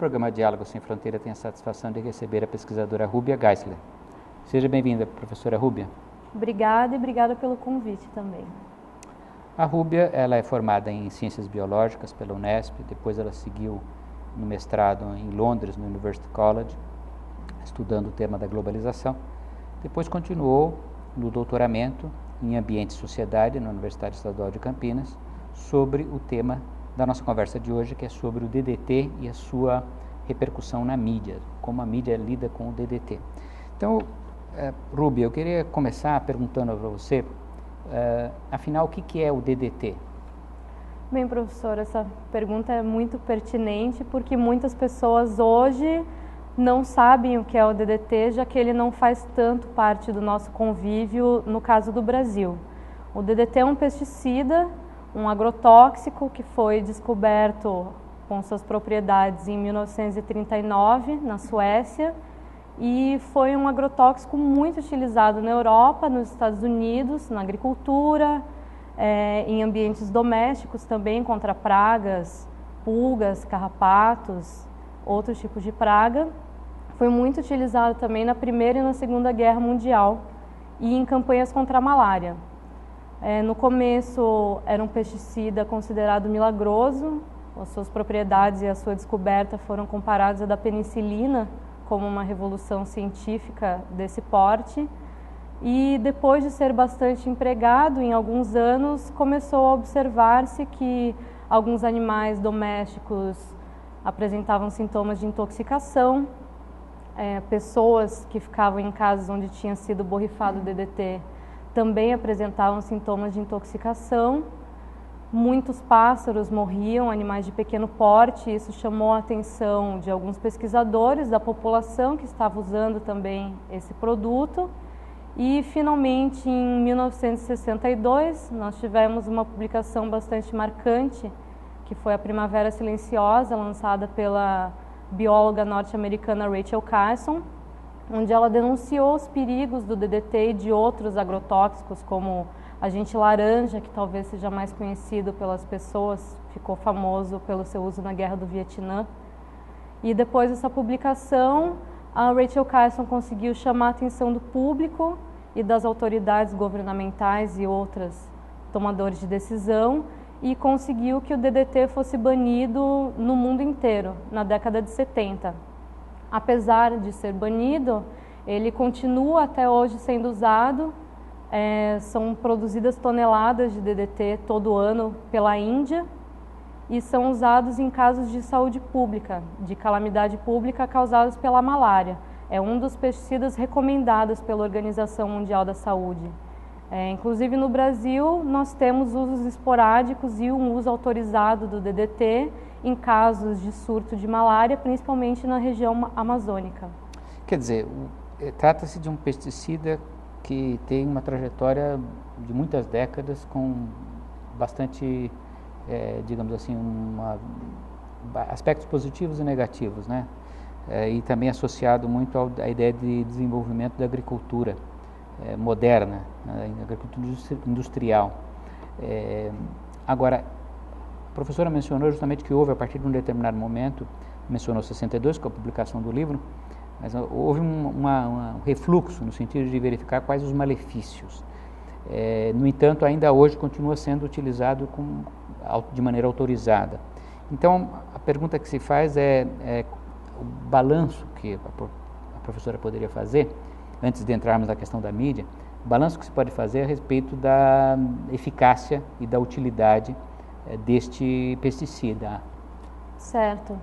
programa Diálogo Sem Fronteira tem a satisfação de receber a pesquisadora Rúbia Geisler. Seja bem-vinda, professora Rúbia. Obrigada e obrigada pelo convite também. A Rúbia, ela é formada em Ciências Biológicas pela Unesp, depois ela seguiu no mestrado em Londres, no University College, estudando o tema da globalização. Depois continuou no doutoramento em Ambiente e Sociedade na Universidade Estadual de Campinas, sobre o tema da nossa conversa de hoje, que é sobre o DDT e a sua repercussão na mídia, como a mídia lida com o DDT. Então, Rúbia, eu queria começar perguntando para você, afinal, o que é o DDT? Bem, professor, essa pergunta é muito pertinente porque muitas pessoas hoje não sabem o que é o DDT, já que ele não faz tanto parte do nosso convívio no caso do Brasil. O DDT é um pesticida, um agrotóxico que foi descoberto com suas propriedades em 1939 na Suécia e foi um agrotóxico muito utilizado na Europa, nos Estados Unidos, na agricultura, em ambientes domésticos também contra pragas, pulgas, carrapatos, outros tipos de praga. Foi muito utilizado também na Primeira e na Segunda Guerra Mundial e em campanhas contra a malária. No começo era um pesticida considerado milagroso, as suas propriedades e a sua descoberta foram comparadas à da penicilina, como uma revolução científica desse porte. E depois de ser bastante empregado, em alguns anos, começou a observar-se que alguns animais domésticos apresentavam sintomas de intoxicação, pessoas que ficavam em casas onde tinha sido borrifado o DDT também apresentavam sintomas de intoxicação. Muitos pássaros morriam, animais de pequeno porte, isso chamou a atenção de alguns pesquisadores, da população que estava usando também esse produto. E, finalmente, em 1962, nós tivemos uma publicação bastante marcante, que foi a Primavera Silenciosa, lançada pela bióloga norte-americana Rachel Carson, onde ela denunciou os perigos do DDT e de outros agrotóxicos, como agente laranja, que talvez seja mais conhecido pelas pessoas, ficou famoso pelo seu uso na Guerra do Vietnã. E depois dessa publicação, a Rachel Carson conseguiu chamar a atenção do público e das autoridades governamentais e outros tomadores de decisão e conseguiu que o DDT fosse banido no mundo inteiro, na década de 70. Apesar de ser banido, ele continua até hoje sendo usado. São produzidas toneladas de DDT todo ano pela Índia e são usados em casos de saúde pública, de calamidade pública causadas pela malária. É um dos pesticidas recomendados pela Organização Mundial da Saúde. Inclusive no Brasil, nós temos usos esporádicos e um uso autorizado do DDT em casos de surto de malária, principalmente na região amazônica. Quer dizer, trata-se de um pesticida que tem uma trajetória de muitas décadas com bastante, digamos assim, aspectos positivos e negativos, né? E também associado muito à ideia de desenvolvimento da agricultura moderna, a agricultura industrial. Agora, a professora mencionou justamente que houve, a partir de um determinado momento, mencionou 62, com a publicação do livro, mas houve um refluxo no sentido de verificar quais os malefícios. No entanto, ainda hoje continua sendo utilizado de maneira autorizada. Então, a pergunta que se faz é o balanço que a professora poderia fazer, antes de entrarmos na questão da mídia, o balanço que se pode fazer a respeito da eficácia e da utilidade deste pesticida. Certo.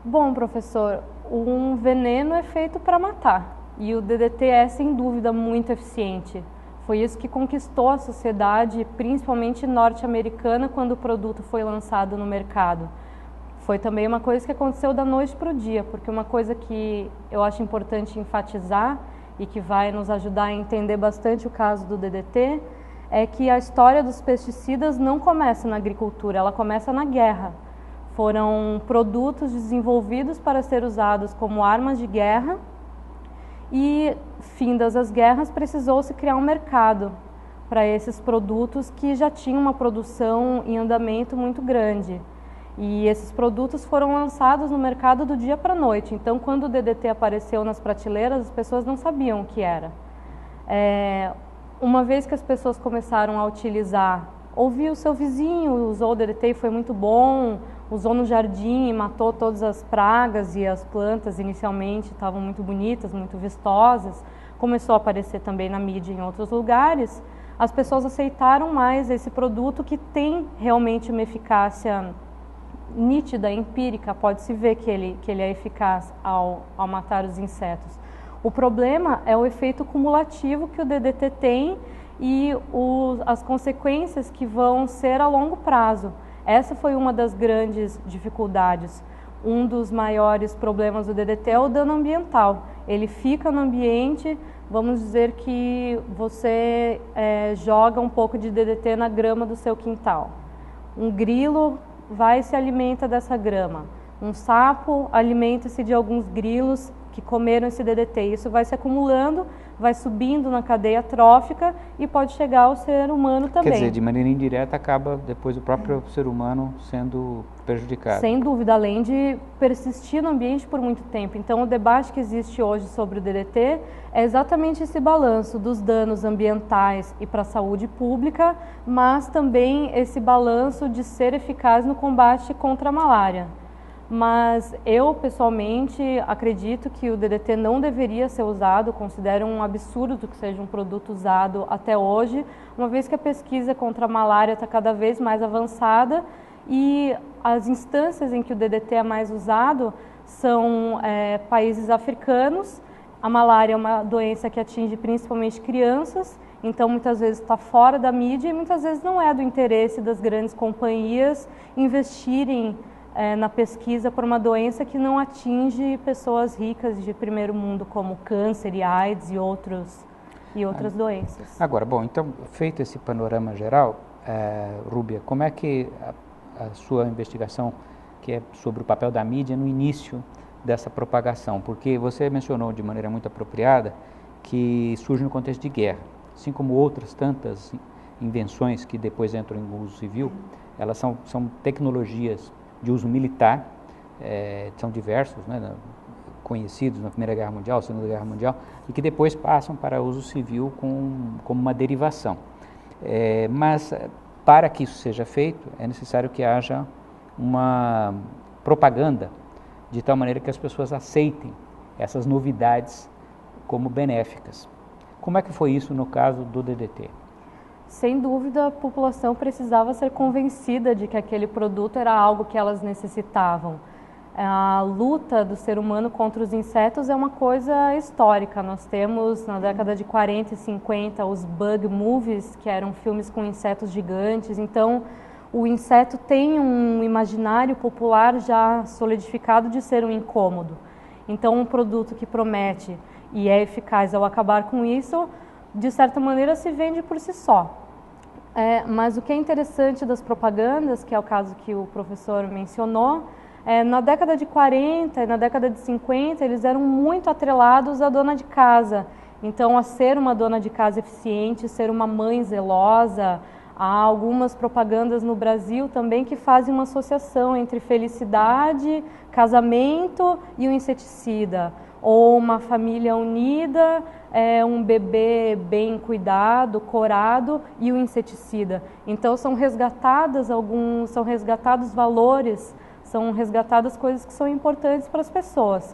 Bom, professor, um veneno é feito para matar e o DDT é, sem dúvida, muito eficiente. Foi isso que conquistou a sociedade, principalmente norte-americana, quando o produto foi lançado no mercado. Foi também uma coisa que aconteceu da noite para o dia, porque uma coisa que eu acho importante enfatizar e que vai nos ajudar a entender bastante o caso do DDT é que a história dos pesticidas não começa na agricultura, ela começa na guerra. Foram produtos desenvolvidos para ser usados como armas de guerra e, findas as guerras, precisou-se criar um mercado para esses produtos que já tinham uma produção em andamento muito grande. E esses produtos foram lançados no mercado do dia para a noite. Então, quando o DDT apareceu nas prateleiras, as pessoas não sabiam o que era. Uma vez que as pessoas começaram a utilizar, ouviu o seu vizinho, usou o DDT e foi muito bom, usou no jardim e matou todas as pragas, e as plantas inicialmente estavam muito bonitas, muito vistosas, começou a aparecer também na mídia em outros lugares, as pessoas aceitaram mais esse produto que tem realmente uma eficácia nítida, empírica, pode-se ver que ele é eficaz ao matar os insetos. O problema é o efeito cumulativo que o DDT tem e as consequências que vão ser a longo prazo. Essa foi uma das grandes dificuldades. Um dos maiores problemas do DDT é o dano ambiental. Ele fica no ambiente, vamos dizer que você joga um pouco de DDT na grama do seu quintal. Um grilo vai e se alimenta dessa grama. Um sapo alimenta-se de alguns grilos que comeram esse DDT. Isso vai se acumulando, vai subindo na cadeia trófica e pode chegar ao ser humano também. Quer dizer, de maneira indireta acaba depois o próprio ser humano sendo prejudicado. Sem dúvida, além de persistir no ambiente por muito tempo. Então, o debate que existe hoje sobre o DDT é exatamente esse balanço dos danos ambientais e para a saúde pública, mas também esse balanço de ser eficaz no combate contra a malária. Mas eu, pessoalmente, acredito que o DDT não deveria ser usado, considero um absurdo que seja um produto usado até hoje, uma vez que a pesquisa contra a malária está cada vez mais avançada e as instâncias em que o DDT é mais usado são países africanos. A malária é uma doença que atinge principalmente crianças, então muitas vezes está fora da mídia e muitas vezes não é do interesse das grandes companhias investirem na pesquisa por uma doença que não atinge pessoas ricas de primeiro mundo, como câncer e AIDS e outras doenças. Agora, bom, então, feito esse panorama geral, Rúbia, como é que a sua investigação, que é sobre o papel da mídia no início dessa propagação? Porque você mencionou de maneira muito apropriada que surge no contexto de guerra, assim como outras tantas invenções que depois entram em uso civil, elas são tecnologias de uso militar, são diversos, né, conhecidos na Primeira Guerra Mundial, Segunda Guerra Mundial, e que depois passam para uso civil como uma derivação. Mas para que isso seja feito, é necessário que haja uma propaganda, de tal maneira que as pessoas aceitem essas novidades como benéficas. Como é que foi isso no caso do DDT? Sem dúvida, a população precisava ser convencida de que aquele produto era algo que elas necessitavam. A luta do ser humano contra os insetos é uma coisa histórica. Nós temos, na década de 40 e 50, os bug movies, que eram filmes com insetos gigantes. Então, o inseto tem um imaginário popular já solidificado de ser um incômodo. Então, um produto que promete e é eficaz ao acabar com isso, de certa maneira se vende por si só. Mas o que é interessante das propagandas, que é o caso que o professor mencionou, na década de 40 e na década de 50 eles eram muito atrelados à dona de casa. Então, a ser uma dona de casa eficiente, ser uma mãe zelosa. Há algumas propagandas no Brasil também que fazem uma associação entre felicidade, casamento e o inseticida. Ou uma família unida, um bebê bem cuidado, corado e o inseticida. Então são resgatados valores, são resgatadas coisas que são importantes para as pessoas.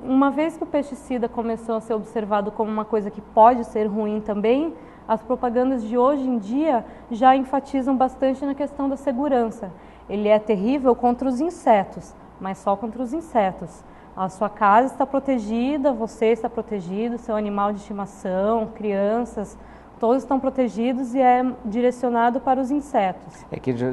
Uma vez que o pesticida começou a ser observado como uma coisa que pode ser ruim também, as propagandas de hoje em dia já enfatizam bastante na questão da segurança. Ele é terrível contra os insetos, mas só contra os insetos. A sua casa está protegida, você está protegido, seu animal de estimação, crianças, todos estão protegidos e é direcionado para os insetos.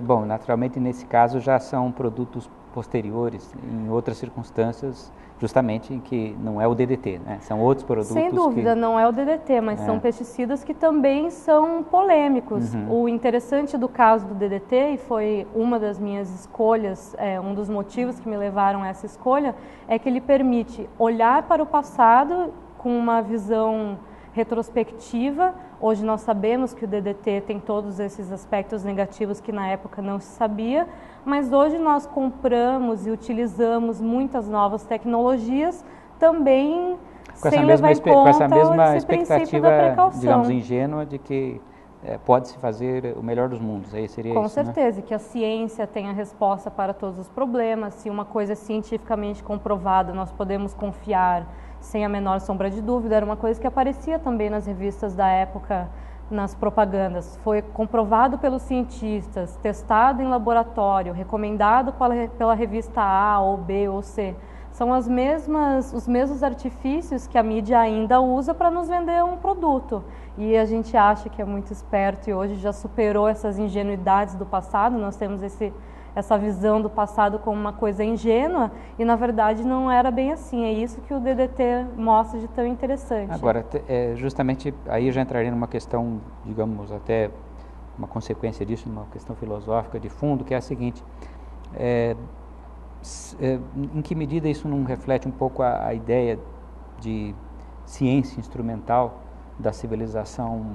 Bom, naturalmente nesse caso já são produtos posteriores, em outras circunstâncias, justamente em que não é o DDT, né? São outros produtos. Sem dúvida, não é o DDT, mas são pesticidas que também são polêmicos. O interessante do caso do DDT, e foi uma das minhas escolhas, um dos motivos que me levaram a essa escolha, é que ele permite olhar para o passado com uma visão retrospectiva, Hoje nós sabemos que o DDT tem todos esses aspectos negativos que na época não se sabia, mas hoje nós compramos e utilizamos muitas novas tecnologias também sem levar em conta com essa mesma esse princípio expectativa, da precaução. digamos, ingênua de que pode-se fazer o melhor dos mundos. Aí seria Com isso, certeza, né? que a ciência tem a resposta para todos os problemas. Se uma coisa é cientificamente comprovada, nós podemos confiar sem a menor sombra de dúvida. Era uma coisa que aparecia também nas revistas da época, nas propagandas. Foi comprovado pelos cientistas, testado em laboratório, recomendado pela revista A ou B ou C. São os mesmos artifícios que a mídia ainda usa para nos vender um produto. E a gente acha que é muito esperto e hoje já superou essas ingenuidades do passado. Nós temos essa visão do passado como uma coisa ingênua e, na verdade, não era bem assim. É isso que o DDT mostra de tão interessante. Agora, justamente aí já entraria numa questão, digamos, até uma consequência disso, uma questão filosófica de fundo, que é a seguinte: em que medida isso não reflete um pouco a ideia de ciência instrumental da civilização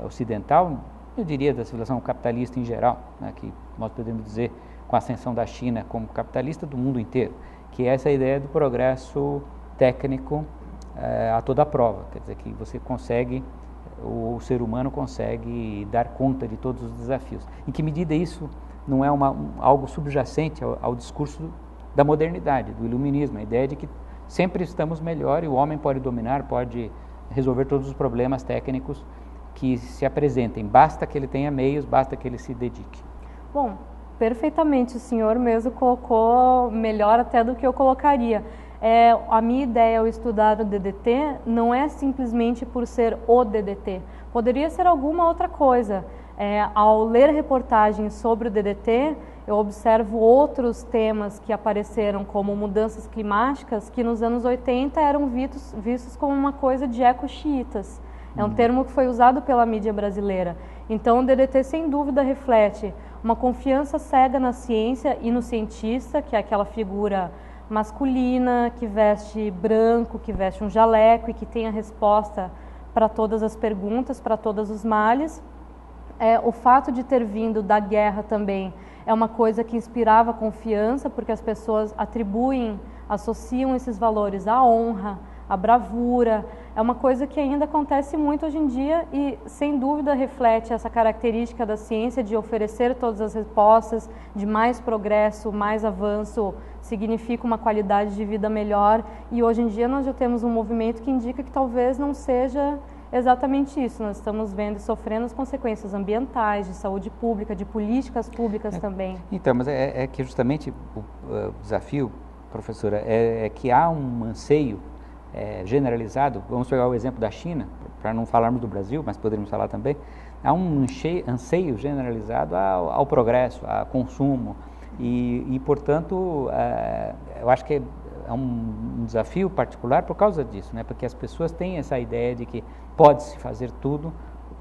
ocidental, eu diria da civilização capitalista em geral, né, que nós podemos dizer com a ascensão da China como capitalista do mundo inteiro, que é essa ideia do progresso técnico a toda prova, quer dizer, que você consegue, o ser humano consegue dar conta de todos os desafios. Em que medida isso não é algo subjacente ao discurso da modernidade, do iluminismo, a ideia de que sempre estamos melhor e o homem pode dominar, pode resolver todos os problemas técnicos que se apresentem, basta que ele tenha meios, basta que ele se dedique. Bom, perfeitamente, o senhor mesmo colocou melhor até do que eu colocaria. A minha ideia ao estudar o DDT não é simplesmente por ser o DDT, poderia ser alguma outra coisa. Ao ler reportagens sobre o DDT, eu observo outros temas que apareceram como mudanças climáticas que nos anos 80 eram vistos como uma coisa de eco-xiitas. É um termo que foi usado pela mídia brasileira. Então o DDT sem dúvida reflete uma confiança cega na ciência e no cientista, que é aquela figura masculina que veste branco, que veste um jaleco e que tem a resposta para todas as perguntas, para todos os males. O fato de ter vindo da guerra também é uma coisa que inspirava confiança, porque as pessoas associam esses valores à honra, à bravura. É uma coisa que ainda acontece muito hoje em dia e, sem dúvida, reflete essa característica da ciência de oferecer todas as respostas, de mais progresso, mais avanço, significa uma qualidade de vida melhor. E hoje em dia nós já temos um movimento que indica que talvez não seja exatamente isso. Nós estamos vendo e sofrendo as consequências ambientais, de saúde pública, de políticas públicas também. Então, mas é que justamente o desafio, professora, é que há um anseio generalizado. Vamos pegar o exemplo da China, para não falarmos do Brasil, mas poderíamos falar também. Há um anseio generalizado ao progresso, ao consumo e portanto, eu acho que é um desafio particular por causa disso, né? Porque as pessoas têm essa ideia de que pode-se fazer tudo,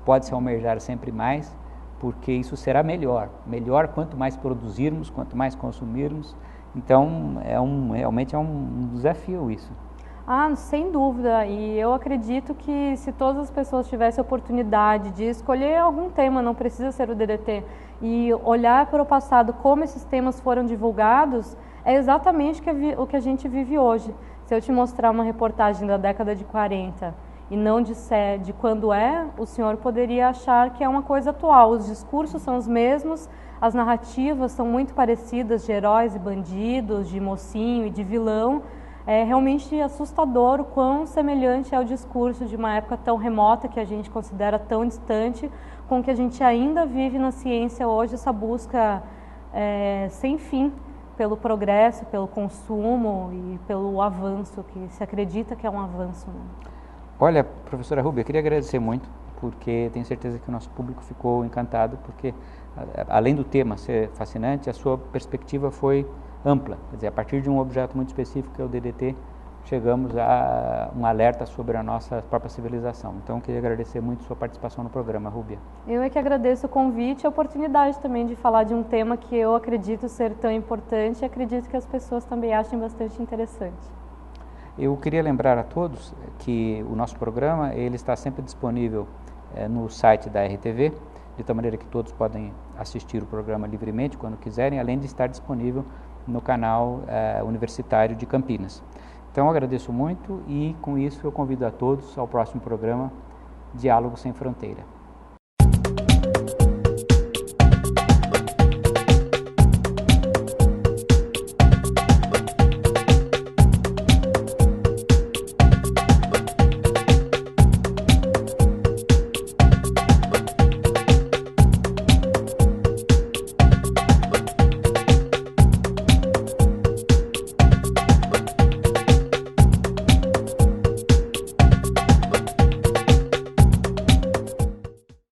pode-se almejar sempre mais, porque isso será melhor quanto mais produzirmos, quanto mais consumirmos. Então, realmente é um desafio isso. Sem dúvida, e eu acredito que se todas as pessoas tivessem a oportunidade de escolher algum tema, não precisa ser o DDT, e olhar para o passado como esses temas foram divulgados, é exatamente o que a gente vive hoje. Se eu te mostrar uma reportagem da década de 40 e não disser de quando o senhor poderia achar que é uma coisa atual. Os discursos são os mesmos, as narrativas são muito parecidas, de heróis e bandidos, de mocinho e de vilão. É realmente assustador o quão semelhante é o discurso de uma época tão remota, que a gente considera tão distante, com que a gente ainda vive na ciência hoje, essa busca sem fim pelo progresso, pelo consumo e pelo avanço, que se acredita que é um avanço. Olha, professora Rúbia, eu queria agradecer muito, porque tenho certeza que o nosso público ficou encantado, porque além do tema ser fascinante, a sua perspectiva foi ampla, quer dizer, a partir de um objeto muito específico que é o DDT, chegamos a um alerta sobre a nossa própria civilização. Então, queria agradecer muito a sua participação no programa, Rúbia. Eu é que agradeço o convite e a oportunidade também de falar de um tema que eu acredito ser tão importante e acredito que as pessoas também achem bastante interessante. Eu queria lembrar a todos que o nosso programa ele está sempre disponível no site da RTV, de tal maneira que todos podem assistir o programa livremente quando quiserem, além de estar disponível no canal universitário de Campinas. Então eu agradeço muito e com isso eu convido a todos ao próximo programa Diálogo Sem Fronteira.